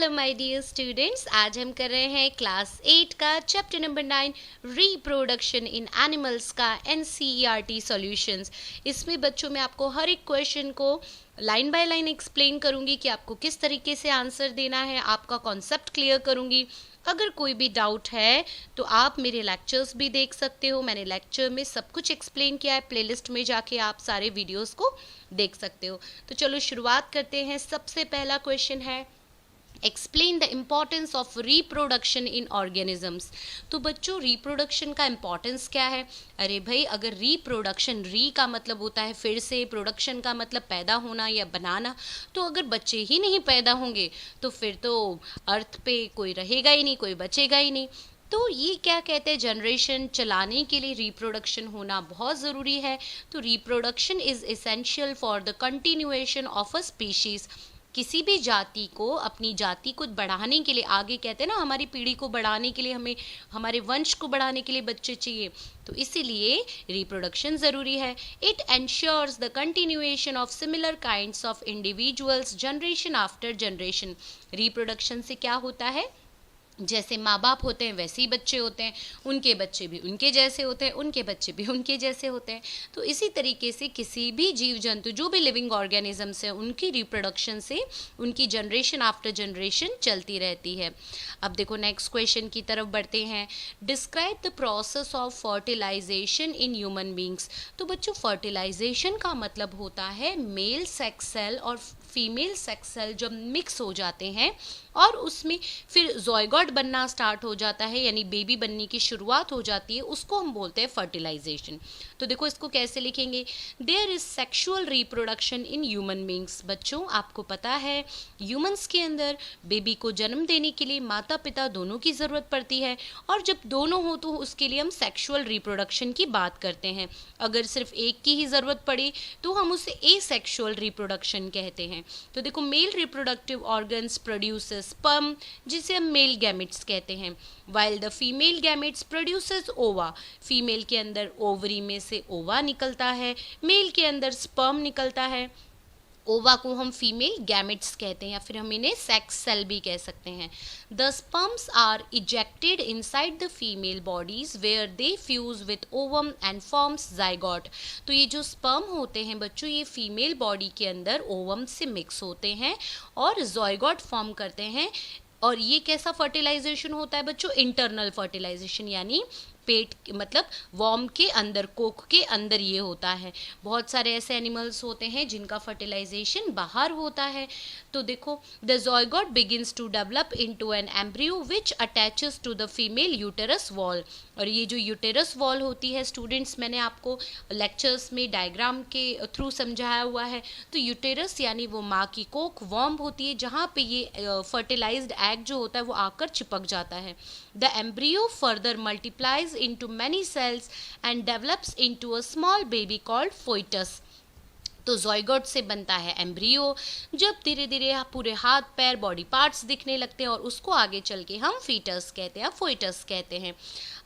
Hello my dear students, आज हम कर रहे हैं क्लास 8 का chapter number 9 reproduction in animals का एनसीईआरटी सॉल्यूशंस। इसमें बच्चों मैं आपको हर एक क्वेश्चन को लाइन बाय लाइन एक्सप्लेन करूंगी कि आपको किस तरीके से आंसर देना है, आपका कॉन्सेप्ट क्लियर करूंगी। अगर कोई भी डाउट है तो आप मेरे लेक्चर्स भी देख सकते हो, मैंने लेक्चर में सब कुछ एक्सप्लेन किया है, प्लेलिस्ट में जाके आप सारे वीडियोस को देख सकते हो। तो चलो शुरुआत करते हैं। सबसे पहला क्वेश्चन है explain the importance of reproduction in organisms. तो बच्चों रिप्रोडक्शन का इम्पॉर्टेंस क्या है? अरे भाई, अगर रिप्रोडक्शन, री का मतलब होता है फिर से, प्रोडक्शन का मतलब पैदा होना या बनाना, तो अगर बच्चे ही नहीं पैदा होंगे तो फिर तो अर्थ पे कोई रहेगा ही नहीं, कोई बचेगा ही नहीं। तो ये क्या कहते हैं, जनरेशन चलाने के लिए रिप्रोडक्शन होना बहुत ज़रूरी है। तो reproduction is essential for the continuation of a species. किसी भी जाति को, अपनी जाति को बढ़ाने के लिए, आगे कहते हैं ना हमारी पीढ़ी को बढ़ाने के लिए, हमें हमारे वंश को बढ़ाने के लिए बच्चे चाहिए, तो इसीलिए रिप्रोडक्शन ज़रूरी है। It ensures the continuation of similar kinds of individuals generation after generation. Reproduction से क्या होता है, जैसे माँ बाप होते हैं वैसे ही बच्चे होते हैं, उनके बच्चे भी उनके जैसे होते हैं, उनके बच्चे भी उनके जैसे होते हैं। तो इसी तरीके से किसी भी जीव जंतु, जो भी लिविंग ऑर्गेनिजम्स हैं, उनकी रिप्रोडक्शन से उनकी जनरेशन आफ्टर जनरेशन चलती रहती है। अब देखो नेक्स्ट क्वेश्चन की तरफ बढ़ते हैं। Describe the process of fertilization in human beings. तो बच्चों फर्टिलाइजेशन का मतलब होता है मेल सेक्स सेल और फीमेल सेक्स सेल जब मिक्स हो जाते हैं और उसमें फिर ज़ॉयगॉट बनना स्टार्ट हो जाता है, यानी बेबी बनने की शुरुआत हो जाती है, उसको हम बोलते हैं फर्टिलाइजेशन। तो देखो इसको कैसे लिखेंगे, there is sexual reproduction in human beings. बच्चों आपको पता है ह्यूमंस के अंदर बेबी को जन्म देने के लिए माता पिता दोनों की ज़रूरत पड़ती है, और जब दोनों हो तो उसके लिए हम सेक्सुअल रिप्रोडक्शन की बात करते हैं। अगर सिर्फ एक की ही ज़रूरत पड़े तो हम उसे एसेक्सुअल रिप्रोडक्शन कहते हैं। तो देखो male reproductive organs produces sperm, जिसे हम मेल गैमेट्स कहते हैं, while the female gametes produces ओवा। फीमेल के अंदर ओवरी में से ओवा निकलता है, मेल के अंदर स्पर्म निकलता है। ओवा को हम फीमेल गैमेट्स कहते हैं, या फिर हम इन्हें सेक्स सेल भी कह सकते हैं। The sperms are ejected inside the female bodies where they fuse with ovum and forms zygote. तो ये जो स्पर्म होते हैं बच्चों, ये फीमेल बॉडी के अंदर ओवम से मिक्स होते हैं और जाइगोट फॉर्म करते हैं। और ये कैसा फर्टिलाइजेशन होता है बच्चों? इंटरनल फर्टिलाइजेशन, यानी पेट मतलब वॉर्म के अंदर, कोक के अंदर ये होता है। बहुत सारे ऐसे एनिमल्स होते हैं जिनका फर्टिलाइजेशन बाहर होता है। तो देखो the zygote begins to develop into an embryo which attaches to the female uterus wall. और ये जो यूटेरस वॉल होती है स्टूडेंट्स, मैंने आपको लेक्चर्स में डायग्राम के थ्रू समझाया हुआ है। तो यूटेरस यानी वो माँ की कोक, वॉर्म होती है जहाँ पे ये फर्टिलाइज्ड एग जो होता है वो आकर चिपक जाता है। The embryo further multiplies into many cells and develops into a small baby called fetus। तो ज़ॉयगोट से बनता है एम्ब्रियो, जब धीरे धीरे पूरे हाथ पैर बॉडी पार्ट्स दिखने लगते हैं और उसको आगे चल के हम फीटस कहते हैं, फोइटस कहते हैं।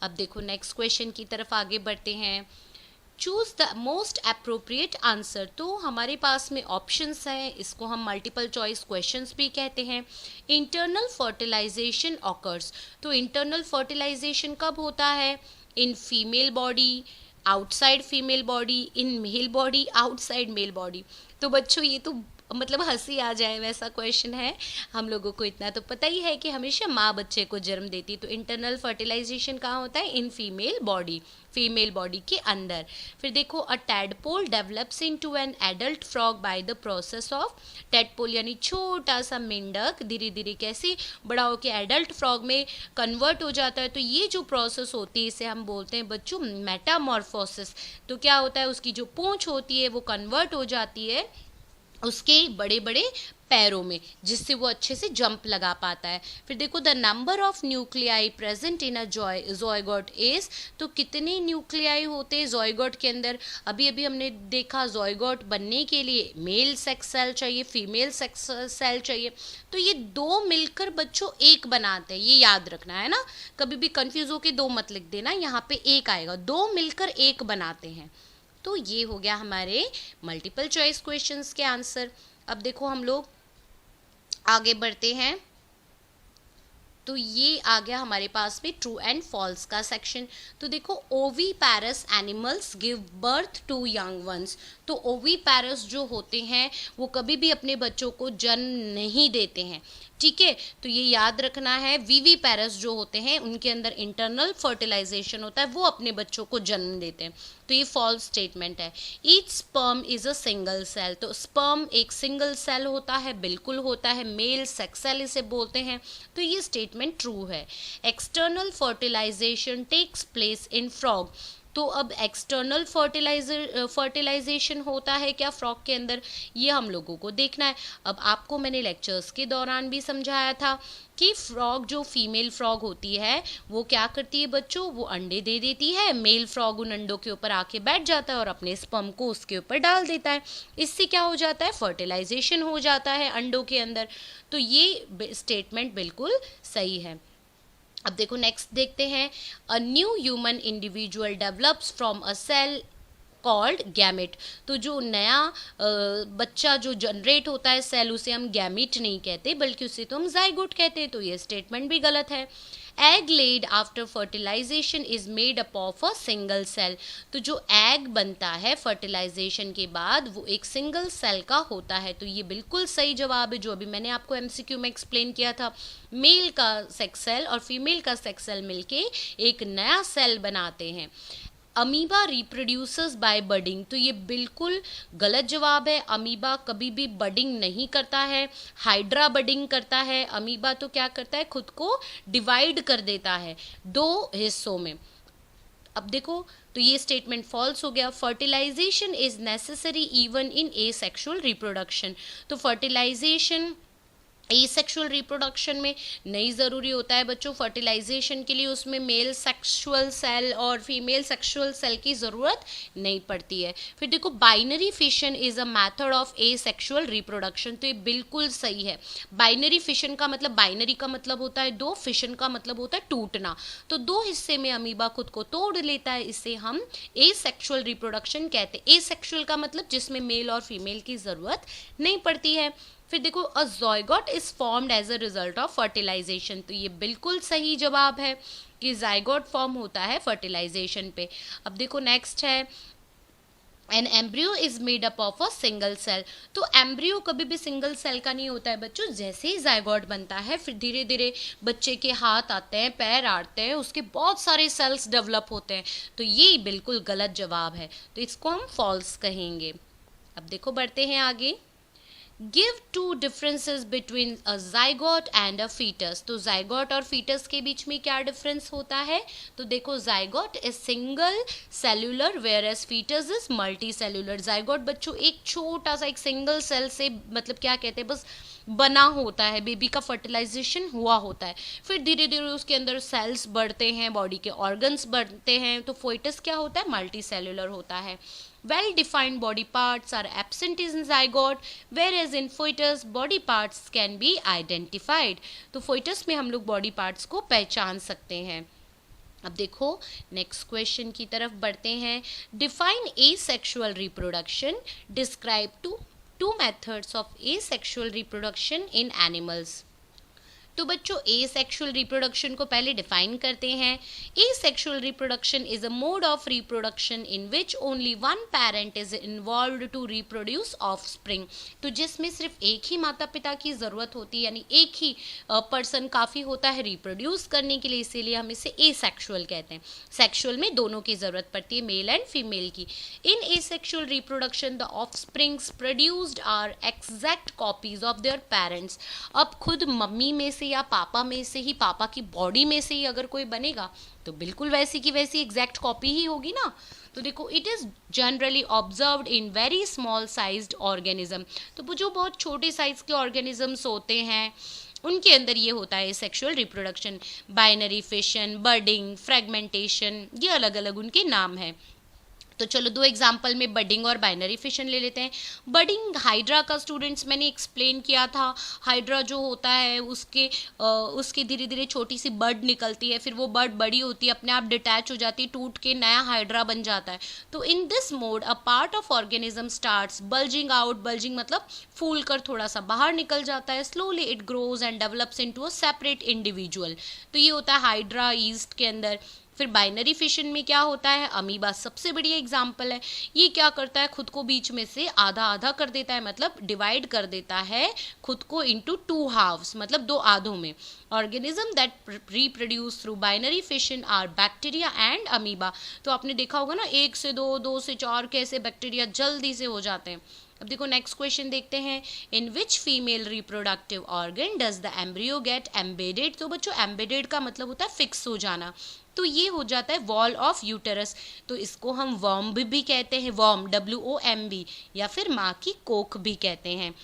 अब देखो नेक्स्ट क्वेश्चन की तरफ आगे बढ़ते हैं। Choose the most appropriate answer. तो हमारे पास में ऑप्शंस हैं, इसको हम मल्टीपल चॉइस क्वेश्चंस भी कहते हैं। Internal fertilization occurs. तो इंटरनल फर्टिलाइजेशन कब होता है? In female body, outside female body, in male body, outside male body. तो बच्चों ये तो मतलब हंसी आ जाए वैसा क्वेश्चन है। हम लोगों को इतना तो पता ही है कि हमेशा माँ बच्चे को जन्म देती। तो इंटरनल फर्टिलाइजेशन कहाँ होता है? In female body, female body के अंदर। फिर देखो a tadpole develops into an adult frog by the process of. Tadpole यानी छोटा सा मेंढक धीरे धीरे कैसे बड़ा होकर एडल्ट फ्रॉग में कन्वर्ट हो जाता है। तो ये जो प्रोसेस होती है इसे हम बोलते हैं बच्चों मेटामॉर्फोसिस। तो क्या होता है, उसकी जो पूंछ होती है वो कन्वर्ट हो जाती है उसके बड़े बड़े पैरों में, जिससे वो अच्छे से जंप लगा पाता है। फिर देखो the number of nuclei present in a zygote is. तो कितने न्यूक्लियाई होते हैं ज़ॉयगोट के अंदर? अभी अभी हमने देखा ज़ॉयगोट बनने के लिए मेल सेक्स सेल चाहिए, फीमेल सेक्स सेल चाहिए। तो ये दो मिलकर बच्चों एक बनाते हैं, ये याद रखना है ना, कभी भी कंफ्यूज होके दो मत लिख देना, यहाँ पे एक आएगा, दो मिलकर एक बनाते हैं। तो ये हो गया हमारे मल्टीपल चॉइस क्वेश्चंस के आंसर। अब देखो हम लोग आगे बढ़ते हैं। तो ये आ गया हमारे पास में ट्रू एंड फॉल्स का सेक्शन। तो देखो, oviparous animals give birth to young ones. तो ओवी पैरस जो होते हैं वो कभी भी अपने बच्चों को जन्म नहीं देते हैं, ठीक है। तो ये याद रखना है। वीवी पैरस जो होते हैं उनके अंदर इंटरनल फर्टिलाइजेशन होता है, वो अपने बच्चों को जन्म देते हैं। तो ये फॉल्स स्टेटमेंट है। Each sperm is a single cell. तो स्पर्म एक सिंगल सेल होता है, बिल्कुल होता है, मेल सेक्स सेल इसे बोलते हैं। तो ये स्टेटमेंट ट्रू है। External fertilization takes place in frog. तो अब एक्सटर्नल फर्टिलाइजेशन होता है क्या फ्रॉग के अंदर, ये हम लोगों को देखना है। अब आपको मैंने लेक्चर्स के दौरान भी समझाया था कि फ्रॉग, जो फीमेल फ्रॉग होती है वो क्या करती है बच्चों, वो अंडे दे देती है। मेल फ्रॉग उन अंडों के ऊपर आके बैठ जाता है और अपने स्पर्म को उसके ऊपर डाल देता है। इससे क्या हो जाता है, फर्टिलाइजेशन हो जाता है अंडों के अंदर। तो ये स्टेटमेंट बिल्कुल सही है। अब देखो नेक्स्ट देखते हैं। A new human individual develops from a cell called gamete. तो जो नया बच्चा जो जनरेट होता है सेल, उसे हम गैमेट नहीं कहते बल्कि उसे तो हम जाइगोट कहते हैं। तो ये स्टेटमेंट भी गलत है। Egg laid after fertilization is made up of a single cell. तो जो एग बनता है फर्टिलाइजेशन के बाद वो एक सिंगल सेल का होता है। तो ये बिल्कुल सही जवाब है, जो अभी मैंने आपको एमसीक्यू में एक्सप्लेन किया था। मेल का सेक्स सेल और फीमेल का सेक्स सेल मिलके एक नया सेल बनाते हैं। Amoeba reproduces by budding. तो ये बिल्कुल गलत जवाब है। अमीबा कभी भी बडिंग नहीं करता है, हाइड्रा बडिंग करता है। अमीबा तो क्या करता है, खुद को डिवाइड कर देता है 2 हिस्सों में। अब देखो, तो ये स्टेटमेंट फॉल्स हो गया। Fertilization is necessary even in asexual reproduction. तो फर्टिलाइजेशन एसेक्सुअल रिप्रोडक्शन में नहीं ज़रूरी होता है बच्चों। फर्टिलाइजेशन के लिए उसमें मेल सेक्सुअल सेल और फीमेल सेक्सुअल सेल की ज़रूरत नहीं पड़ती है। फिर देखो, binary fission is a method of asexual reproduction. तो ये बिल्कुल सही है। बाइनरी फिशन का मतलब, बाइनरी का मतलब होता है 2, फिशन का मतलब होता है टूटना। तो 2 हिस्से में अमीबा खुद को तोड़ लेता है, इसे हम एसेक्सुअल रिप्रोडक्शन कहते हैं। एसेक्सुअल का मतलब जिसमें मेल और फीमेल की ज़रूरत नहीं पड़ती है। फिर देखो, a zygote is formed as a result of fertilization. तो ये बिल्कुल सही जवाब है कि ज़ायगोट फॉर्म होता है फर्टिलाइजेशन पे। अब देखो नेक्स्ट है, an embryo is made up of a single cell. तो एम्ब्रियो कभी भी सिंगल सेल का नहीं होता है बच्चों। जैसे ही ज़ायगोट बनता है फिर धीरे धीरे बच्चे के हाथ आते हैं, पैर आते हैं, उसके बहुत सारे सेल्स डेवलप होते हैं। तो ये बिल्कुल गलत जवाब है, तो इसको हम फॉल्स कहेंगे। अब देखो बढ़ते हैं आगे। Give 2 differences between a zygote and a foetus. तो जाइगोट और फीटस के बीच में क्या डिफरेंस होता है, तो देखो, zygote is single cellular whereas foetus is multicellular. Zygote बच्चों एक छोटा सा, एक सिंगल सेल से, मतलब क्या कहते हैं, बस बना होता है, बेबी का फर्टिलाइजेशन हुआ होता है। फिर धीरे धीरे उसके अंदर सेल्स बढ़ते हैं, बॉडी के ऑर्गन्स बढ़ते हैं। तो फोइटस क्या होता है, मल्टी सेल्यूलर होता है। well defined body parts are absent in zygote, whereas in fetus body parts can be identified। तो fetus में हम लोग body parts को पहचान सकते हैं। अब देखो नेक्स्ट क्वेश्चन की तरफ बढ़ते हैं। Define asexual reproduction, describe two methods of asexual reproduction in animals. तो बच्चों, एसेक्सुअल रिप्रोडक्शन को पहले डिफाइन करते हैं। Asexual reproduction is a mode of reproduction in which only one parent is involved to reproduce offspring. तो जिसमें सिर्फ एक ही माता पिता की ज़रूरत होती है, यानी एक ही पर्सन काफ़ी होता है रिप्रोड्यूस करने के लिए, इसीलिए हम इसे एसेक्सुअल कहते हैं। सेक्सुअल में दोनों की ज़रूरत पड़ती है, मेल एंड फीमेल की। In asexual reproduction the offsprings produced are exact copies of their parents. अब खुद मम्मी में से या पापा में से ही, पापा की बॉडी में से ही अगर कोई बनेगा तो बिल्कुल वैसी की वैसी एग्जैक्ट कॉपी ही होगी ना। तो देखो, it is generally observed in very small sized organism. तो जो बहुत छोटे साइज के ऑर्गेनिजम्स होते हैं उनके अंदर ये होता है sexual reproduction. Binary fission, budding, fragmentation, ये अलग अलग उनके नाम हैं। तो चलो दो एग्जाम्पल में बडिंग और बाइनरी फिशन ले लेते हैं। बडिंग हाइड्रा का स्टूडेंट्स मैंने एक्सप्लेन किया था। हाइड्रा जो होता है उसकी धीरे धीरे छोटी सी बड निकलती है, फिर वो बड बड़ी होती है, अपने आप डिटैच हो जाती है, टूट के नया हाइड्रा बन जाता है। तो in this mode a part of organism starts bulging out. Bulging मतलब फूल कर थोड़ा सा बाहर निकल जाता है। Slowly it grows and develops into a separate individual. तो ये होता है हाइड्रा ईस्ट के अंदर। फिर बाइनरी फिशन में क्या होता है, अमीबा सबसे बड़ी एग्जाम्पल है। ये क्या करता है, खुद को बीच में से आधा आधा कर देता है, मतलब डिवाइड कर देता है खुद को इनटू टू हाफ्स, मतलब दो आधों में। Organism that reproduce through binary fission are bacteria and amoeba. तो आपने देखा होगा ना, एक से दो, दो से चार, कैसे बैक्टीरिया जल्दी से हो जाते हैं। अब देखो नेक्स्ट क्वेश्चन देखते हैं। In which female reproductive organ does the embryo get embedded. तो बच्चों एम्बेडेड का मतलब होता है फिक्स हो जाना, तो ये हो जाता है वॉल ऑफ यूटेरस। तो इसको हम वर्म भी कहते हैं, वर्म WOMB, या फिर माँ की कोख भी कहते हैं,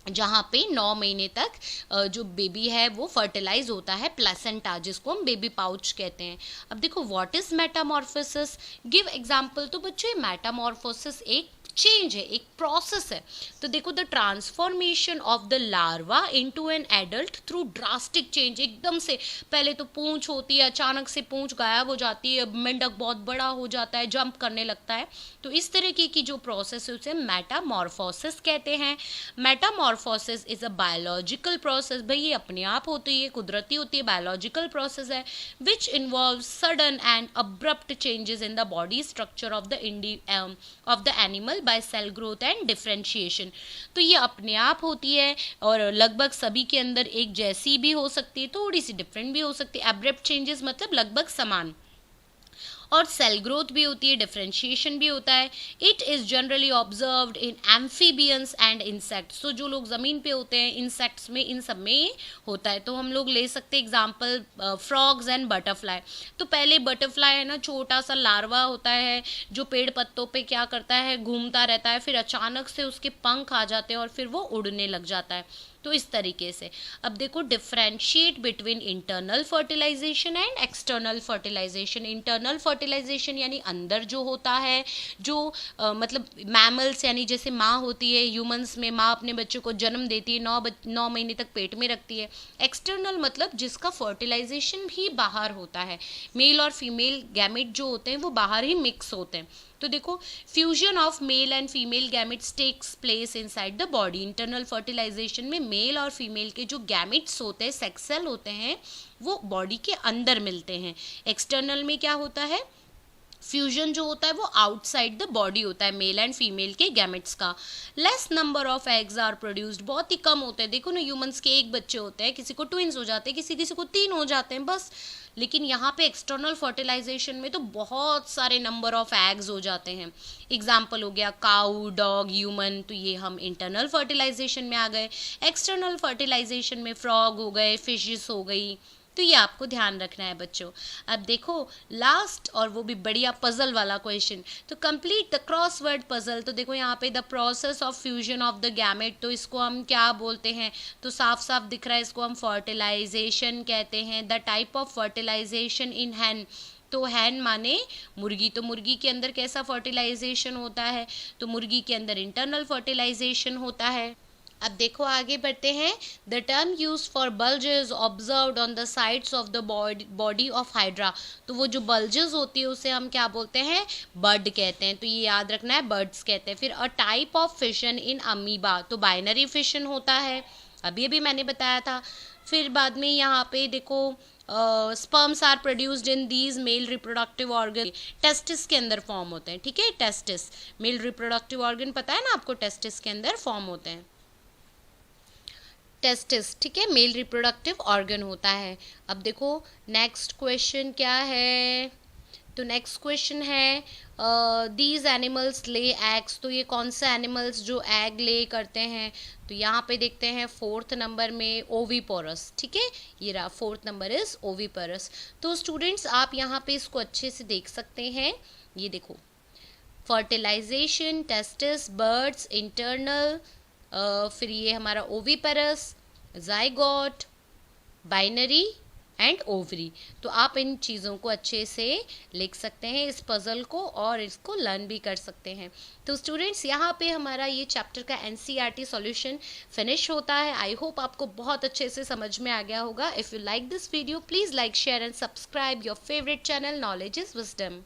जहाँ पे 9 महीने तक जो बेबी है वो फर्टिलाइज होता है, प्लेसेंटा, जिसको हम बेबी पाउच कहते हैं। अब देखो what is Metamorphosis, give example. तो बच्चों मेटामॉर्फोसिस एक चेंज है, एक प्रोसेस है। तो देखो the transformation of the larva into an adult through drastic change. एकदम से पहले तो पूंछ होती है, अचानक से पूंछ गायब हो जाती है, मेंढक बहुत बड़ा हो जाता है, जंप करने लगता है। तो इस तरीके की जो प्रोसेस है उसे मेटामॉर्फोसिस कहते हैं। Metamorphosis is a biological process. भाई ये अपने आप होती है, कुदरती होती है, बायोलॉजिकल प्रोसेस है, which involve sudden and abrupt changes in the body structure of the animal by cell growth and differentiation. तो ये अपने आप होती है और लगभग सभी के अंदर एक जैसी भी हो सकती है, थोड़ी सी डिफरेंट भी हो सकती है। एब्रप्ट चेंजेस मतलब लगभग समान, और सेल ग्रोथ भी होती है, डिफरेंशिएशन भी होता है। It is generally observed in amphibians and insects. तो जो लोग ज़मीन पे होते हैं, इंसेक्ट्स में, इन सब में होता है। तो हम लोग ले सकते हैं एग्जांपल फ्रॉग्स एंड बटरफ्लाई। तो पहले बटरफ्लाई है ना, छोटा सा लार्वा होता है जो पेड़ पत्तों पे क्या करता है, घूमता रहता है, फिर अचानक से उसके पंख आ जाते हैं और फिर वो उड़ने लग जाता है। तो इस तरीके से अब देखो differentiate between internal fertilization and external fertilization. Internal fertilization यानी अंदर जो होता है, जो मतलब मैमल्स यानी जैसे माँ होती है, ह्यूमंस में माँ अपने बच्चों को जन्म देती है, 9 महीने तक पेट में रखती है। एक्सटर्नल मतलब जिसका फर्टिलाइजेशन भी बाहर होता है, मेल और फीमेल गैमेट जो होते हैं वो बाहर ही मिक्स होते हैं। तो देखो fusion of male and female gametes takes place inside the body. Internal fertilization में मेल और फीमेल के जो गैमेट्स होते हैं, सेक्स सेल होते हैं, वो बॉडी के अंदर मिलते हैं। एक्सटर्नल में क्या होता है, फ्यूजन जो होता है वो आउटसाइड द बॉडी होता है, मेल एंड फीमेल के गैमेट्स का। Less number of eggs are produced, बहुत ही कम होते हैं। देखो ना ह्यूमंस के एक बच्चे होते हैं, किसी को ट्विंस हो जाते हैं, किसी किसी को 3 हो जाते हैं बस। लेकिन यहाँ पे एक्सटर्नल फर्टिलाइजेशन में तो बहुत सारे नंबर ऑफ एग्स हो जाते हैं। एग्जाम्पल हो गया काऊ, डॉग, ह्यूमन, तो ये हम इंटरनल फर्टिलाइजेशन में आ गए। एक्सटर्नल फर्टिलाइजेशन में फ्रॉग हो गए, फिशेस हो गई। तो ये आपको ध्यान रखना है बच्चों। अब देखो लास्ट और वो भी बढ़िया पजल वाला क्वेश्चन, तो कंप्लीट द क्रॉसवर्ड पजल। तो देखो यहाँ पे the process of fusion of the gamete, तो इसको हम क्या बोलते हैं, तो साफ साफ दिख रहा है, इसको हम फर्टिलाइजेशन कहते हैं। द टाइप ऑफ फर्टिलाइजेशन इन हैन, तो हैन माने मुर्गी, तो मुर्गी के अंदर कैसा फर्टिलाइजेशन होता है, तो मुर्गी के अंदर इंटरनल फर्टिलाइजेशन होता है। अब देखो आगे बढ़ते हैं। The term use for bulges observed on the sides of the body of hydra, तो वो जो बल्जेस होती है उसे हम क्या बोलते हैं, बर्ड कहते हैं। तो ये याद रखना है, बर्ड्स कहते हैं। फिर a type of fission in amoeba, तो बाइनरी फिशन होता है, अभी अभी मैंने बताया था। फिर बाद में यहाँ पे देखो sperms are produced in these male reproductive organ, testis के अंदर फॉर्म होते हैं। ठीक है, टेस्टिस मेल रिप्रोडक्टिव ऑर्गन पता है ना आपको, टेस्टिस के अंदर फॉर्म होते हैं, टेस्टिस। ठीक है, मेल रिप्रोडक्टिव ऑर्गन होता है। अब देखो नेक्स्ट क्वेश्चन क्या है, तो नेक्स्ट क्वेश्चन है दीज एनिमल्स ले एग्स। तो ये कौन से एनिमल्स जो एग ले करते हैं, तो यहाँ पे देखते हैं 4th नंबर में ओविपोरस। ठीक है, ये रहा 4th नंबर इज ओविपोरस। तो स्टूडेंट्स आप यहाँ पे इसको अच्छे से देख सकते हैं, ये देखो फर्टिलाइजेशन, टेस्टिस, बर्ड्स, इंटरनल, फिर ये हमारा oviparous, zygote, binary and ovary. तो आप इन चीज़ों को अच्छे से लिख सकते हैं, इस पज़ल को, और इसको लर्न भी कर सकते हैं। तो स्टूडेंट्स, यहाँ पे हमारा ये चैप्टर का एनसीईआरटी सॉल्यूशन फिनिश होता है। आई होप आपको बहुत अच्छे से समझ में आ गया होगा। If you like this video, please like, share and subscribe your favourite channel knowledge is wisdom.